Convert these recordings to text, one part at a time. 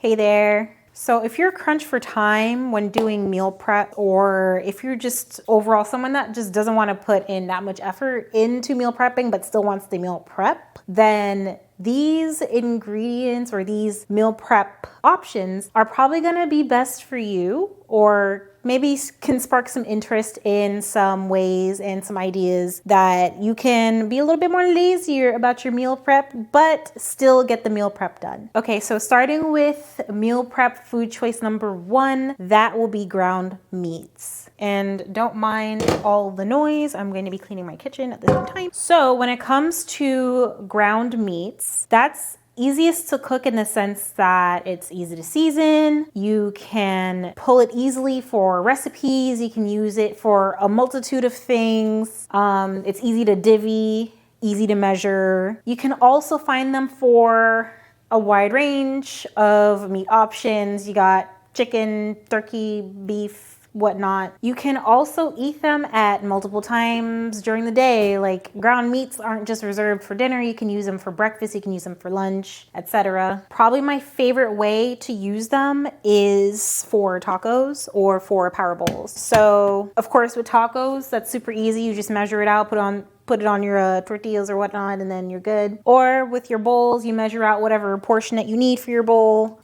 Hey there. So if you're crunched for time when doing meal prep, or if you're just overall someone that just doesn't want to put in that much effort into meal prepping but still wants the meal prep, then these ingredients or these meal prep options are probably going to be best for you, or maybe can spark some interest in some ways and some ideas that you can be a little bit more lazier about your meal prep, but still get the meal prep done. Okay, so starting with meal prep food choice number 1, that will be ground meats. And don't mind all the noise, I'm going to be cleaning my kitchen at the same time. So when it comes to ground meats, that's easiest to cook in the sense that it's easy to season. You can pull it easily for recipes. You can use it for a multitude of things. It's easy to divvy, easy to measure. You can also find them for a wide range of meat options. You got chicken, turkey, beef, whatnot. You can also eat them at multiple times during the day. Like, ground meats aren't just reserved for dinner. You can use them for breakfast, you can use them for lunch, etc. Probably my favorite way to use them is for tacos or for power bowls. So of course with tacos, that's super easy. You just measure it out, put it on your tortillas or whatnot, and then you're good. Or with your bowls, you measure out whatever portion that you need for your bowl,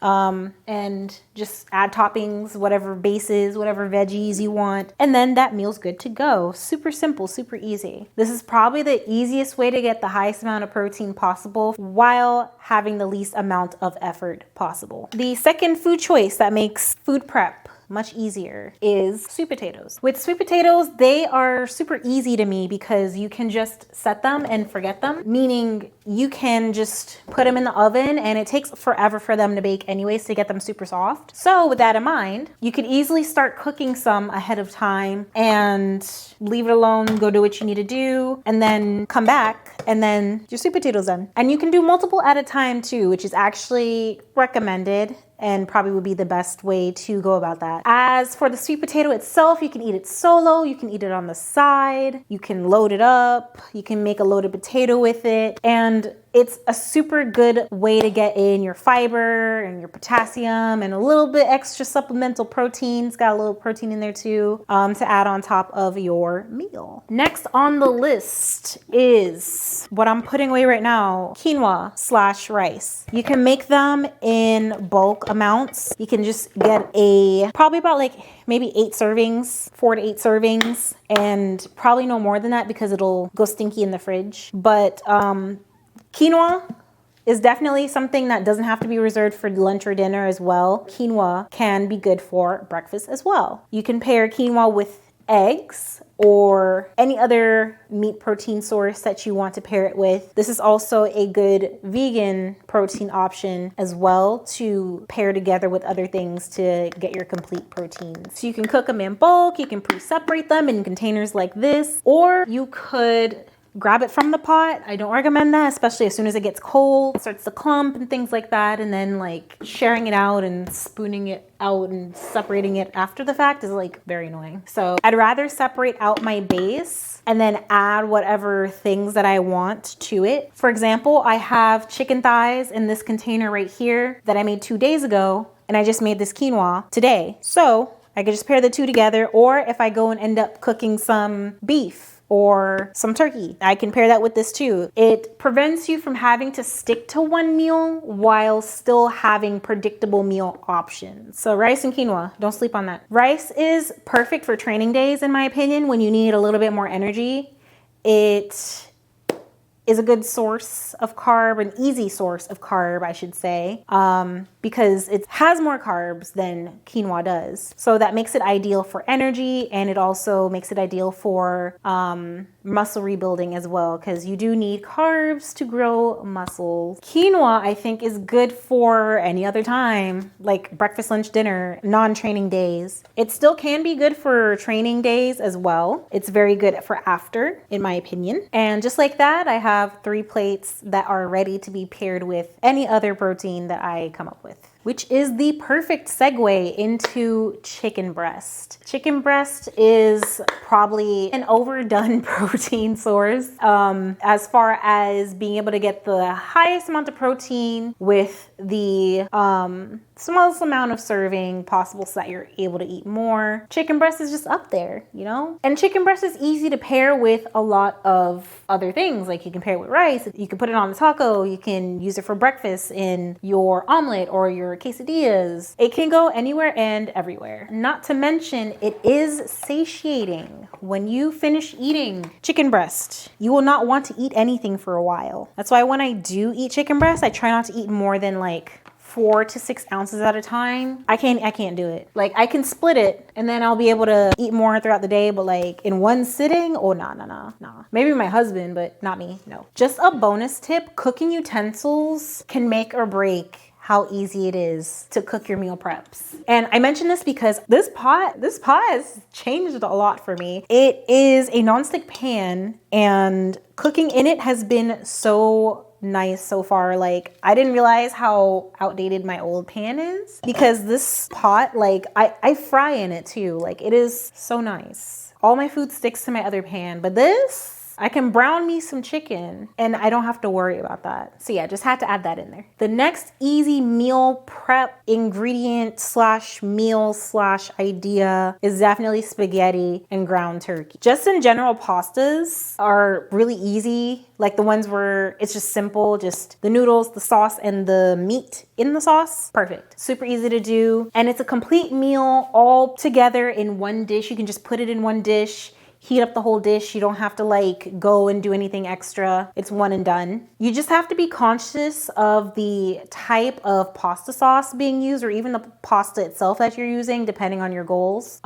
and just add toppings, whatever bases, whatever veggies you want, and then that meal's good to go. Super simple, super easy. This is probably the easiest way to get the highest amount of protein possible while having the least amount of effort possible. The second food choice that makes food prep much easier is sweet potatoes. With sweet potatoes, they are super easy to me because you can just set them and forget them, meaning you can just put them in the oven and it takes forever for them to bake anyways to get them super soft. So with that in mind, you could easily start cooking some ahead of time and leave it alone, go do what you need to do, and then come back and then your sweet potatoes done. And you can do multiple at a time too, which is actually recommended and probably would be the best way to go about that. As for the sweet potato itself, you can eat it solo, you can eat it on the side, you can load it up, you can make a loaded potato with it, and it's a super good way to get in your fiber and your potassium and a little bit extra supplemental protein. It's got a little protein in there too, to add on top of your meal. Next on the list is what I'm putting away right now, quinoa/rice. You can make them in bulk amounts. You can just get probably about like maybe 8 servings, 4 to 8 servings, and probably no more than that because it'll go stinky in the fridge. But quinoa is definitely something that doesn't have to be reserved for lunch or dinner as well. Quinoa can be good for breakfast as well. You can pair quinoa with eggs or any other meat protein source that you want to pair it with. This is also a good vegan protein option as well to pair together with other things to get your complete proteins. So you can cook them in bulk, you can pre-separate them in containers like this, or you could grab it from the pot. I don't recommend that, especially as soon as it gets cold, it starts to clump and things like that. And then like sharing it out and spooning it out and separating it after the fact is like very annoying. So I'd rather separate out my base and then add whatever things that I want to it. For example, I have chicken thighs in this container right here that I made 2 days ago, and I just made this quinoa today. So I could just pair the two together, or if I go and end up cooking some beef or some turkey, I can pair that with this too. It prevents you from having to stick to one meal while still having predictable meal options. So rice and quinoa, don't sleep on that. Rice is perfect for training days, in my opinion, when you need a little bit more energy. It is a good source of carb, an easy source of carb, I should say, because it has more carbs than quinoa does. So that makes it ideal for energy, and it also makes it ideal for muscle rebuilding as well, because you do need carbs to grow muscles. Quinoa, I think, is good for any other time, like breakfast, lunch, dinner, non-training days. It still can be good for training days as well. It's very good for after, in my opinion. And just like that, I have 3 plates that are ready to be paired with any other protein that I come up with. which is the perfect segue into chicken breast. Chicken breast is probably an overdone protein source as far as being able to get the highest amount of protein with the smallest amount of serving possible so that you're able to eat more. Chicken breast is just up there, you know? And chicken breast is easy to pair with a lot of other things. Like you can pair it with rice, you can put it on a taco, you can use it for breakfast in your omelet or your quesadillas. It can go anywhere and everywhere. Not to mention, it is satiating. When you finish eating chicken breast, you will not want to eat anything for a while. That's why when I do eat chicken breast, I try not to eat more than like 4 to 6 ounces at a time. I can't do it. Like I can split it and then I'll be able to eat more throughout the day, but like in one sitting, oh nah. Maybe my husband, but not me, no. Just a bonus tip, cooking utensils can make or break how easy it is to cook your meal preps. And I mention this because this pot has changed a lot for me. It is a nonstick pan and cooking in it has been so nice so far. Like I didn't realize how outdated my old pan is because this pot, like I fry in it too. Like it is so nice. All my food sticks to my other pan, but this, I can brown me some chicken and I don't have to worry about that. So yeah, just had to add that in there. The next easy meal prep ingredient slash meal slash idea is definitely spaghetti and ground turkey. Just in general, pastas are really easy. Like the ones where it's just simple, just the noodles, the sauce, and the meat in the sauce. Perfect. Super easy to do. And it's a complete meal all together in one dish. You can just put it in one dish, heat up the whole dish. You don't have to like go and do anything extra. It's one and done. You just have to be conscious of the type of pasta sauce being used or even the pasta itself that you're using, depending on your goals.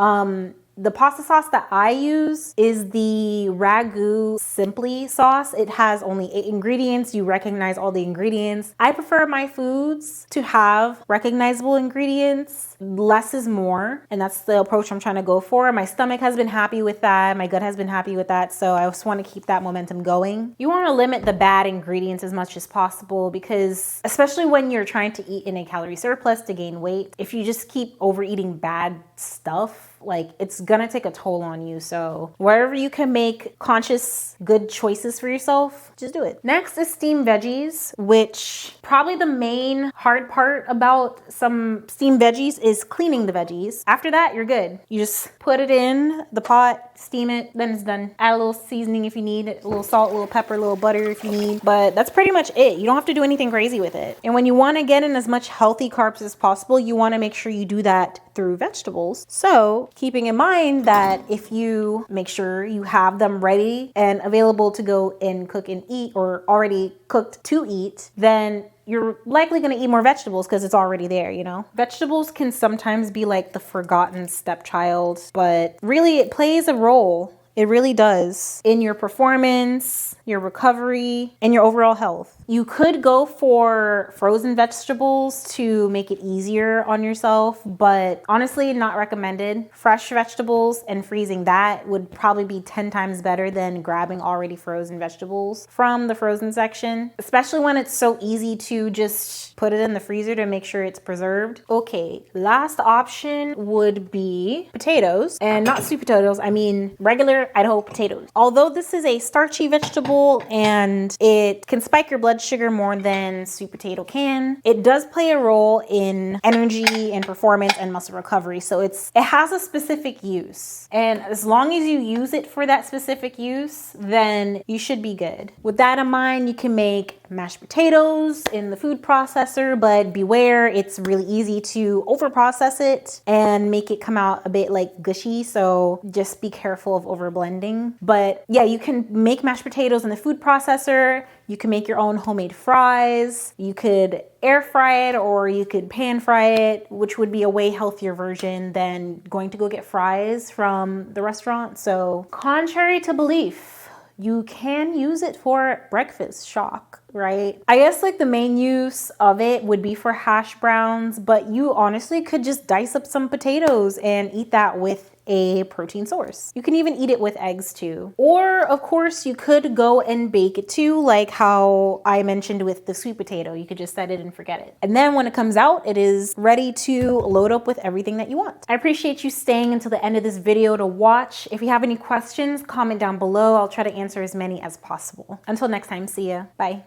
The pasta sauce that I use is the Ragu Simply sauce. It has only 8 ingredients. You recognize all the ingredients. I prefer my foods to have recognizable ingredients. Less is more, and that's the approach I'm trying to go for. My stomach has been happy with that. My gut has been happy with that, so I just want to keep that momentum going. You want to limit the bad ingredients as much as possible because especially when you're trying to eat in a calorie surplus to gain weight, if you just keep overeating bad stuff, like it's gonna take a toll on you. So wherever you can make conscious good choices for yourself, just do it. Next is steamed veggies, which probably the main hard part about some steamed veggies is cleaning the veggies. After that, you're good. You just put it in the pot, steam it, then it's done. Add a little seasoning if you need, a little salt, a little pepper, a little butter if you need, but that's pretty much it. You don't have to do anything crazy with it. And when you want to get in as much healthy carbs as possible, you want to make sure you do that through vegetables. So keeping in mind that if you make sure you have them ready and available to go and cook and eat or already cooked to eat, then you're likely going to eat more vegetables because it's already there, you know? Vegetables can sometimes be like the forgotten stepchild, but really it plays a role. It really does in your performance, your recovery, and your overall health. You could go for frozen vegetables to make it easier on yourself, but honestly, not recommended. Fresh vegetables and freezing that would probably be 10 times better than grabbing already frozen vegetables from the frozen section, especially when it's so easy to just put it in the freezer to make sure it's preserved. Okay, last option would be potatoes, and not sweet potatoes, I mean regular Idaho potatoes. Although this is a starchy vegetable and it can spike your blood sugar more than sweet potato can, it does play a role in energy and performance and muscle recovery. So it has a specific use. And as long as you use it for that specific use, then you should be good. With that in mind, you can make mashed potatoes in the food processor, but beware, it's really easy to over process it and make it come out a bit like gushy. So just be careful of over blending. But yeah, you can make mashed potatoes in the food processor. You can make your own homemade fries. You could air fry it or you could pan fry it, which would be a way healthier version than going to go get fries from the restaurant. So contrary to belief, you can use it for breakfast, shock, right? I guess like the main use of it would be for hash browns, but you honestly could just dice up some potatoes and eat that with a protein source. You can even eat it with eggs too. Or of course you could go and bake it too, like how I mentioned with the sweet potato. You could just set it and forget it. And then when it comes out, it is ready to load up with everything that you want. I appreciate you staying until the end of this video to watch. If you have any questions, comment down below. I'll try to answer as many as possible. Until next time, see ya. Bye.